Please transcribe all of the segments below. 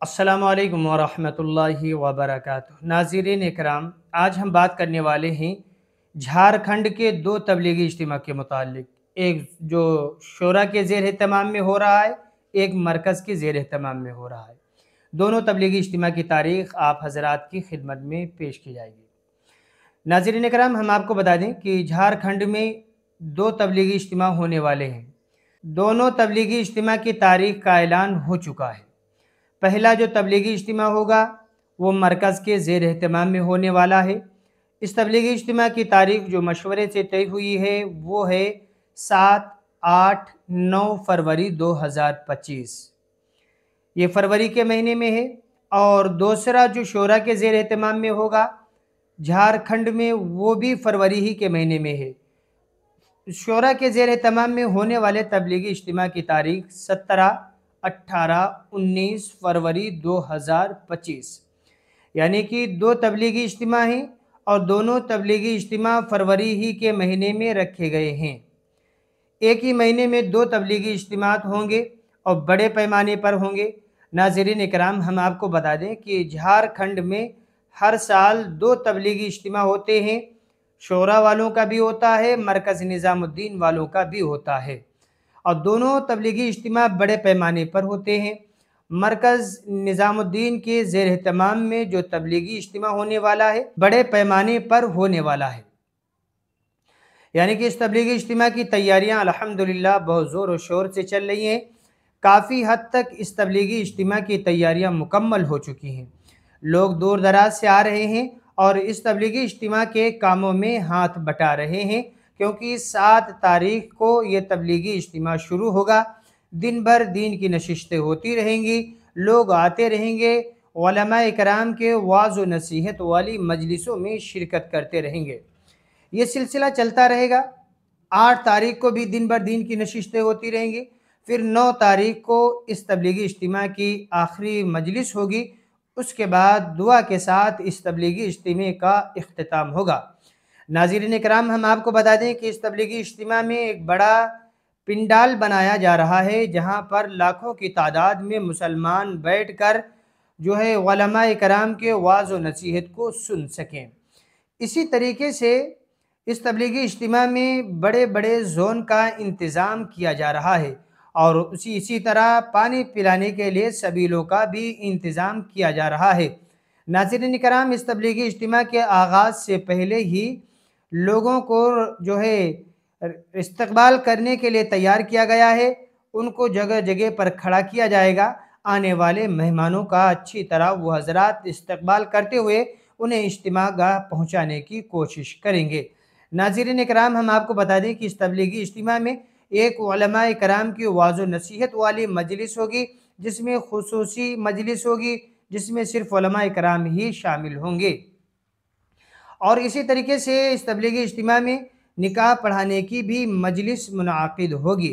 अस्सलामु अलैकुम वरहमतुल्लाहि वबरकातुहू। नाज़रीन इकराम, आज हम बात करने वाले हैं झारखंड के दो तबलीगी इज्तिमा के मुतालिक। एक जो शोरा के ज़ेर एहतमाम में हो रहा है, एक मरकज़ के ज़ेर एहतमाम में हो रहा है। दोनों तबलीगी इज्तिमा की तारीख़ आप हज़रात की खिदमत में पेश की जाएगी। नाज़रीन इकराम, हम आपको बता दें कि झारखंड में दो तबलीगी इज्तिमा होने वाले हैं। दोनों तबलीगी इज्तिमा की तारीख़ का ऐलान हो चुका है। पहला जो तबलीगी इज्तिमा होगा वो मरकज़ के ज़ेर एहतमाम में होने वाला है। इस तबलीगी इज्तिमा की तारीख़ जो मशवरे से तय हुई है वो है 7, 8, 9 फरवरी 2025। ये फरवरी के महीने में है। और दूसरा जो शोरा के ज़ेर एहतमाम में होगा झारखंड में, वो भी फरवरी ही के महीने में है। शोरा के ज़ेर एहतमाम में होने वाले तबलीगी इज्तिमा की तारीख़ 17, 18, 19 फरवरी 2025, यानी कि दो तबलीगी इज्तिमा हैं और दोनों तबलीगी इज्तिमा फरवरी ही के महीने में रखे गए हैं। एक ही महीने में दो तबलीगी इज्तिमात होंगे और बड़े पैमाने पर होंगे। नाज़रीन इकराम, हम आपको बता दें कि झारखंड में हर साल दो तबलीगी इज्तिमा होते हैं। शोरा वालों का भी होता है, मरकज़ निज़ामुद्दीन वालों का भी होता है, और दोनों तबलीगी इज्तिमा बड़े पैमाने पर होते हैं। मरकज़ निज़ामुद्दीन के ज़ेर एहतमाम में जो तबलीगी इज्तिमा होने वाला है, बड़े पैमाने पर होने वाला है, यानी कि इस तबलीगी इज्तिमा की तैयारियां अल्हम्दुलिल्लाह बहुत ज़ोर और शोर से चल रही हैं। काफ़ी हद तक इस तबलीगी इज्तिमा की तैयारियां मुकम्मल हो चुकी हैं। लोग दूर दराज से आ रहे हैं और इस तबलीगी इज्तिमा के कामों में हाथ बटा रहे हैं, क्योंकि 7 तारीख़ को ये तबलीगी इज्तिमा शुरू होगा। दिन भर दीन की नशिस्तें होती रहेंगी, लोग आते रहेंगे, उलमाए कराम के वाज़ व नसीहत वाली मजलिसों में शिरकत करते रहेंगे। ये सिलसिला चलता रहेगा। 8 तारीख़ को भी दिन भर दीन की नशिस्तें होती रहेंगी। फिर 9 तारीख़ को इस तबलीगी इज्तिमा की आखिरी मजलिस होगी। उसके बाद दुआ के साथ इस तबलीगी इज्तिमा का इख्तिताम होगा। नाज़रीन इकराम, हम आपको बता दें कि इस तबलीगी इज्तिमा में एक बड़ा पिंडाल बनाया जा रहा है, जहाँ पर लाखों की तादाद में मुसलमान बैठकर जो है उलमाए कराम के वाज़ व नसीहत को सुन सकें। इसी तरीके से इस तबलीगी इज्तिमा में बड़े बड़े ज़ोन का इंतज़ाम किया जा रहा है और इसी तरह पानी पिलाने के लिए सबीलों का भी इंतज़ाम किया जा रहा है। नाज़रीन कराम, इस तबलीगी इज्तिमा के आगाज़ से पहले ही लोगों को जो है इस्तकबाल करने के लिए तैयार किया गया है। उनको जगह जगह पर खड़ा किया जाएगा। आने वाले मेहमानों का अच्छी तरह वो हज़रात इस्तकबाल करते हुए उन्हें इज्तिमा गाह पहुँचाने की कोशिश करेंगे। नाज़रीन इकराम, हम आपको बता दें कि इस तबलीगी इज्तिमा में एक उलमाए कराम की वाज़ व नसीहत वाली मजलिस होगी, जिसमें खुसूसी मजलिस होगी, जिसमें सिर्फ़ उलमाए कराम ही शामिल होंगे। और इसी तरीके से इस तबलीगी इज्तिमा में निकाह पढ़ाने की भी मजलिस मुनाक़िद होगी।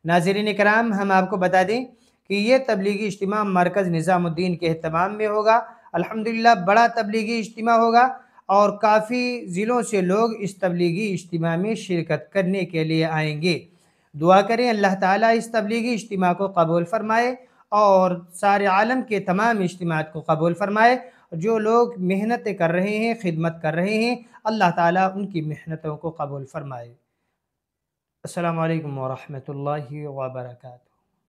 नाज़रीन कराम, हम आपको बता दें कि ये तबलीगी इज्तिमा मरकज़ निज़ामुद्दीन के एहतमाम में होगा। अल्हम्दुलिल्लाह बड़ा तबलीगी इज्तिमा होगा और काफ़ी ज़िलों से लोग इस तबलीगी इज्तिमा में शिरकत करने के लिए आएंगे। दुआ करें अल्लाह ताला इस तबलीगी इज्तिमा को कबूल फ़रमाए और सारे आलम के तमाम इज्तिमात को कबूल फ़रमाए। जो लोग मेहनतें कर रहे हैं, खिदमत कर रहे हैं, अल्लाह ताला उनकी मेहनतों को कबूल फ़रमाए। अस्सलामु अलैकुम वरहमतुल्लाहि वबरकातुहू।